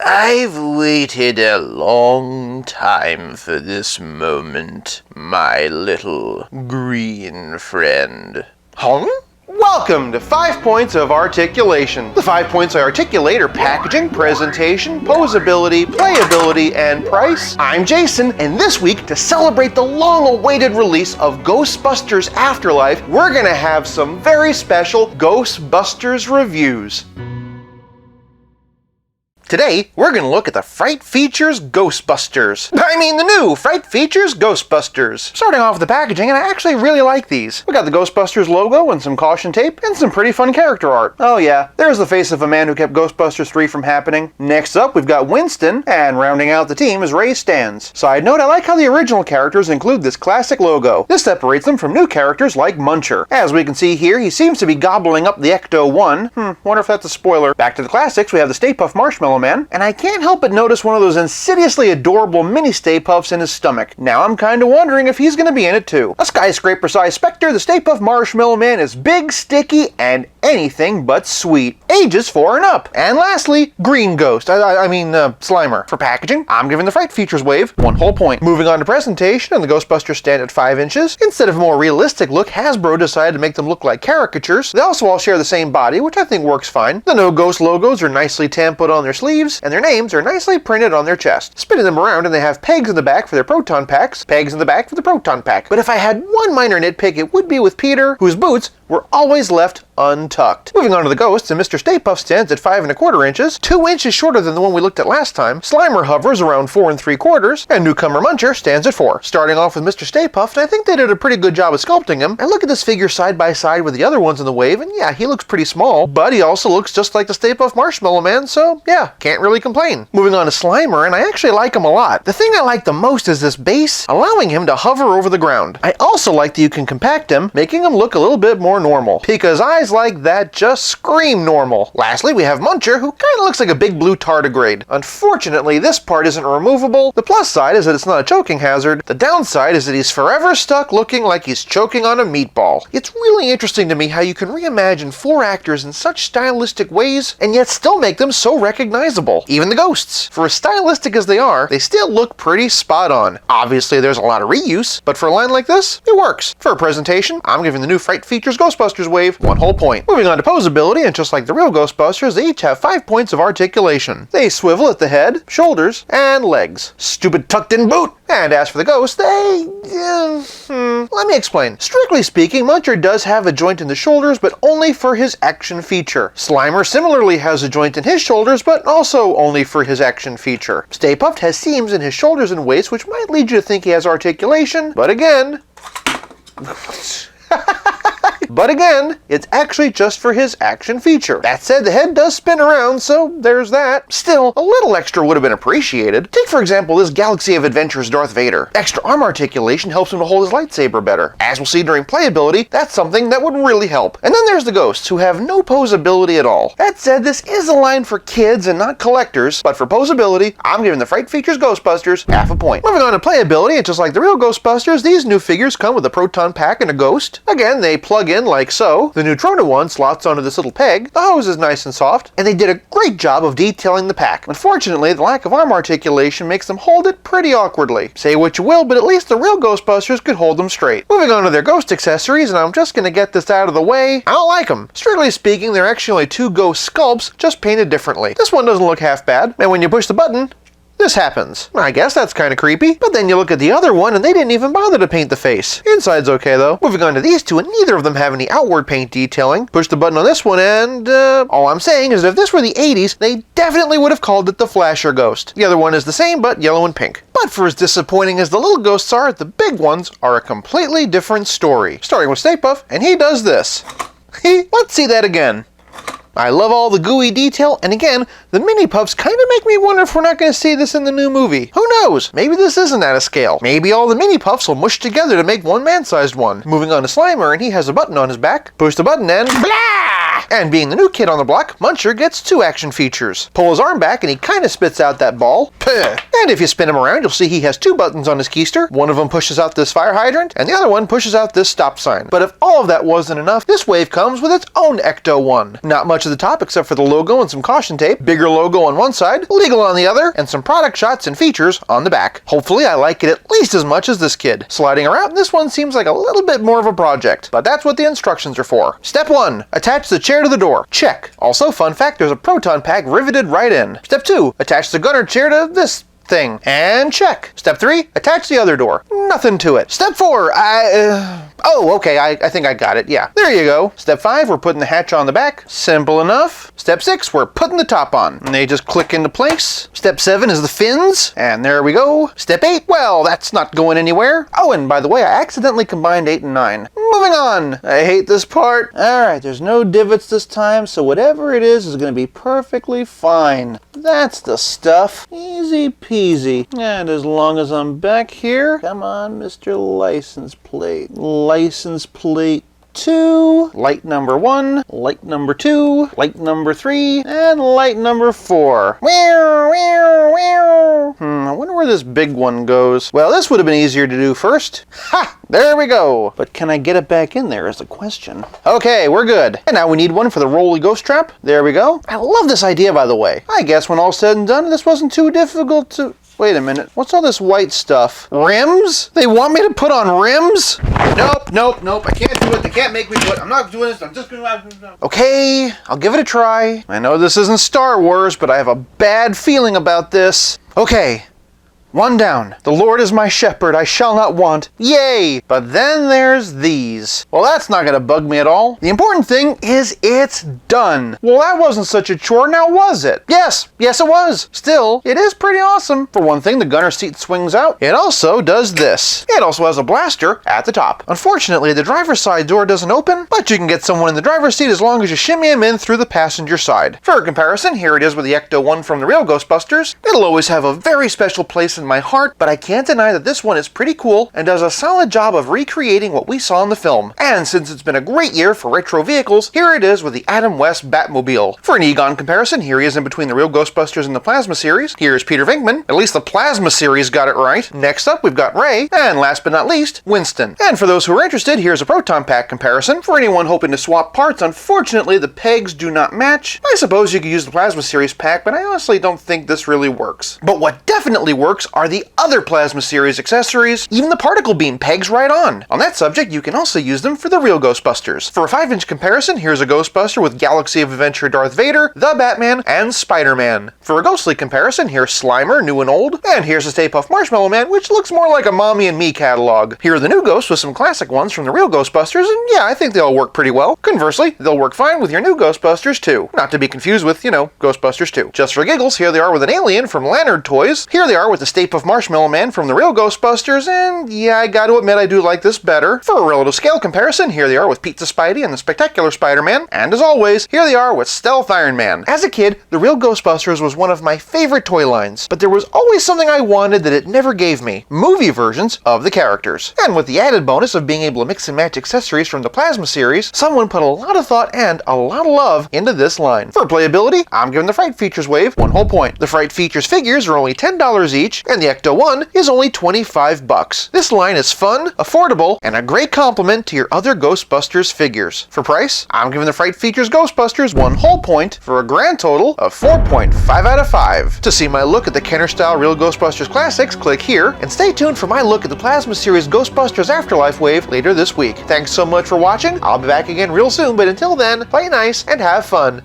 I've waited a long time for this moment, my little green friend. Huh? Welcome to 5 Points of Articulation. The 5 points I articulate are packaging, presentation, posability, playability, and price. I'm Jason, and this week, to celebrate the long-awaited release of Ghostbusters Afterlife, we're gonna have some very special Ghostbusters reviews. Today, we're going to look at the Fright Features Ghostbusters. The new Fright Features Ghostbusters. Starting off with the packaging, and I actually really like these. We got the Ghostbusters logo and some caution tape, and some pretty fun character art. Oh yeah, there's the face of a man who kept Ghostbusters 3 from happening. Next up, we've got Winston, and rounding out the team is Ray Stans. Side note, I like how the original characters include this classic logo. This separates them from new characters like Muncher. As we can see here, he seems to be gobbling up the Ecto-1. Wonder if that's a spoiler. Back to the classics, we have the Stay Puft Marshmallow Man, and I can't help but notice one of those insidiously adorable mini Stay Puffs in his stomach. Now I'm kinda wondering if he's gonna be in it too. A skyscraper-sized Spectre, the Stay Puft Marshmallow Man is big, sticky, and anything but sweet. Ages 4 and up. And lastly, Green Ghost. Slimer. For packaging, I'm giving the Fright Features wave 1 whole point. Moving on to presentation, and the Ghostbusters stand at 5 inches. Instead of a more realistic look, Hasbro decided to make them look like caricatures. They also all share the same body, which I think works fine. The No Ghost logos are nicely tamped on their sleeves, and their names are nicely printed on their chest. Spinning them around, and they have pegs in the back for their proton packs, pegs in the back for the proton pack. But if I had one minor nitpick, it would be with Peter, whose boots were always left untucked. Moving on to the Ghosts, and Mr. Stay Puft stands at 5 1/4 inches, 2 inches shorter than the one we looked at last time. Slimer hovers around 4 3/4, and newcomer Muncher stands at 4. Starting off with Mr. Stay Puft, I think they did a pretty good job of sculpting him. And look at this figure side by side with the other ones in the wave, and yeah, he looks pretty small, but he also looks just like the Stay Puft Marshmallow Man, so yeah, can't really complain. Moving on to Slimer, and I actually like him a lot. The thing I like the most is this base, allowing him to hover over the ground. I also like that you can compact him, making him look a little bit more normal, because eyes like that just scream normal. Lastly, we have Muncher, who kinda looks like a big blue tardigrade. Unfortunately, this part isn't removable. The plus side is that it's not a choking hazard. The downside is that he's forever stuck looking like he's choking on a meatball. It's really interesting to me how you can reimagine 4 actors in such stylistic ways, and yet still make them so recognizable. Even the Ghosts. For as stylistic as they are, they still look pretty spot on. Obviously, there's a lot of reuse, but for a line like this, it works. For a presentation, I'm giving the new Fright Features Ghostbusters wave 1 whole point. Moving on to posability, and just like the real Ghostbusters, they each have 5 points of articulation. They swivel at the head, shoulders, and legs. Stupid tucked-in boot! And as for the Ghosts, let me explain. Strictly speaking, Muncher does have a joint in the shoulders, but only for his action feature. Slimer similarly has a joint in his shoulders, but also only for his action feature. Stay Puft has seams in his shoulders and waist, which might lead you to think he has articulation, but again... it's actually just for his action feature. That said, the head does spin around, so there's that. Still, a little extra would have been appreciated. Take, for example, this Galaxy of Adventures Darth Vader. Extra arm articulation helps him to hold his lightsaber better. As we'll see during playability, that's something that would really help. And then there's the Ghosts, who have no posability at all. That said, this is a line for kids and not collectors, but for posability, I'm giving the Fright Features Ghostbusters 1/2 point. Moving on to playability, and just like the real Ghostbusters, these new figures come with a proton pack and a ghost. Again, they plug in like so. The Neutrona one slots onto this little peg. The hose is nice and soft, and they did a great job of detailing the pack. Unfortunately, the lack of arm articulation makes them hold it pretty awkwardly. Say what you will, but at least the real Ghostbusters could hold them straight. Moving on to their ghost accessories, and I'm just gonna get this out of the way. I don't like them. Strictly speaking, they're actually only 2 ghost sculpts, just painted differently. This one doesn't look half bad, and when you push the button, this happens. I guess that's kind of creepy. But then you look at the other one and they didn't even bother to paint the face. Inside's okay though. Moving on to these two, and neither of them have any outward paint detailing. Push the button on this one and all I'm saying is if this were the 80s, they definitely would have called it the Flasher Ghost. The other one is the same but yellow and pink. But for as disappointing as the little ghosts are, the big ones are a completely different story. Starting with Stay Puft, and he does this. Let's see that again. I love all the gooey detail, and again, the mini puffs kind of make me wonder if we're not going to see this in the new movie. Who knows? Maybe this isn't at a scale. Maybe all the mini puffs will mush together to make one man-sized one. Moving on to Slimer, and he has a button on his back. Push the button and blah! And being the new kid on the block, Muncher gets 2 action features. Pull his arm back and he kinda spits out that ball. Puh. And if you spin him around, you'll see he has 2 buttons on his keister. One of them pushes out this fire hydrant, and the other one pushes out this stop sign. But if all of that wasn't enough, this wave comes with its own Ecto-1. Not much at the top except for the logo and some caution tape, bigger logo on one side, legal on the other, and some product shots and features on the back. Hopefully I like it at least as much as this kid. Sliding around, this one seems like a little bit more of a project, but that's what the instructions are for. Step 1, attach the chair to the door. Check. Also, fun fact, there's a proton pack riveted right in. Step 2, attach the gunner chair to this thing. And check. Step 3, attach the other door. Nothing to it. Step 4, oh, okay, I think I got it. Yeah, there you go. Step 5, we're putting the hatch on the back. Simple enough. Step 6, we're putting the top on. And they just click into place. Step 7 is the fins. And there we go. Step 8, well, that's not going anywhere. Oh, and by the way, I accidentally combined 8 and 9. Moving on. I hate this part. Alright, there's no divots this time, so whatever it is going to be perfectly fine. That's the stuff. Easy peasy. And as long as I'm back here, come on, Mr. License Plate. License plate 2, light number 1, light number 2, light number 3, and light number 4. I wonder where this big one goes. Well, this would have been easier to do first. Ha! There we go. But can I get it back in there is the question. Okay, we're good. And now we need one for the rolly ghost trap. There we go. I love this idea, by the way. I guess when all's said and done, this wasn't too difficult to... Wait a minute, what's all this white stuff? Rims? They want me to put on rims? Nope, I can't do it, they can't make me do it, I'm not doing this, I'm just gonna... Okay, I'll give it a try. I know this isn't Star Wars, but I have a bad feeling about this. Okay. 1 down. The Lord is my shepherd, I shall not want. Yay! But then there's these. Well, that's not gonna bug me at all. The important thing is it's done. Well, that wasn't such a chore, now was it? Yes it was. Still, it is pretty awesome. For one thing, the gunner seat swings out. It also does this. It also has a blaster at the top. Unfortunately, the driver's side door doesn't open, but you can get someone in the driver's seat as long as you shimmy him in through the passenger side. For a comparison, here it is with the Ecto-1 from the real Ghostbusters. It'll always have a very special place in my heart, but I can't deny that this one is pretty cool and does a solid job of recreating what we saw in the film. And since it's been a great year for retro vehicles, here it is with the Adam West Batmobile. For an Egon comparison, here he is in between the real Ghostbusters and the Plasma series. Here's Peter Venkman. At least the Plasma series got it right. Next up, we've got Ray, and last but not least, Winston. And for those who are interested, here's a proton pack comparison. For anyone hoping to swap parts, unfortunately the pegs do not match. I suppose you could use the Plasma series pack, but I honestly don't think this really works. But what definitely works are the other Plasma series accessories, even the particle beam pegs right on. On that subject, you can also use them for the real Ghostbusters. For a 5-inch comparison, here's a Ghostbuster with Galaxy of Adventure Darth Vader, the Batman, and Spider-Man. For a ghostly comparison, here's Slimer, new and old, and here's a Stay Puft Marshmallow Man, which looks more like a Mommy and Me catalog. Here are the new ghosts with some classic ones from the real Ghostbusters, and yeah, I think they all work pretty well. Conversely, they'll work fine with your new Ghostbusters too. Not to be confused with, Ghostbusters 2. Just for giggles, here they are with an alien from Lanyard Toys. Here they are with the Stay Puft Marshmallow Man from the real Ghostbusters, and yeah, I gotta admit I do like this better. For a relative scale comparison, here they are with Pizza Spidey and the Spectacular Spider-Man, and as always, here they are with Stealth Iron Man. As a kid, the real Ghostbusters was one of my favorite toy lines, but there was always something I wanted that it never gave me: movie versions of the characters. And with the added bonus of being able to mix and match accessories from the Plasma series, someone put a lot of thought and a lot of love into this line. For playability, I'm giving the Fright Features wave 1 whole point. The Fright Features figures are only $10 each, and the Ecto-1 is only $25. This line is fun, affordable, and a great complement to your other Ghostbusters figures. For price, I'm giving the Fright Features Ghostbusters 1 whole point for a grand total of 4.5 out of 5. To see my look at the Kenner-style Real Ghostbusters Classics, click here, and stay tuned for my look at the Plasma Series Ghostbusters Afterlife wave later this week. Thanks so much for watching. I'll be back again real soon, but until then, play nice and have fun.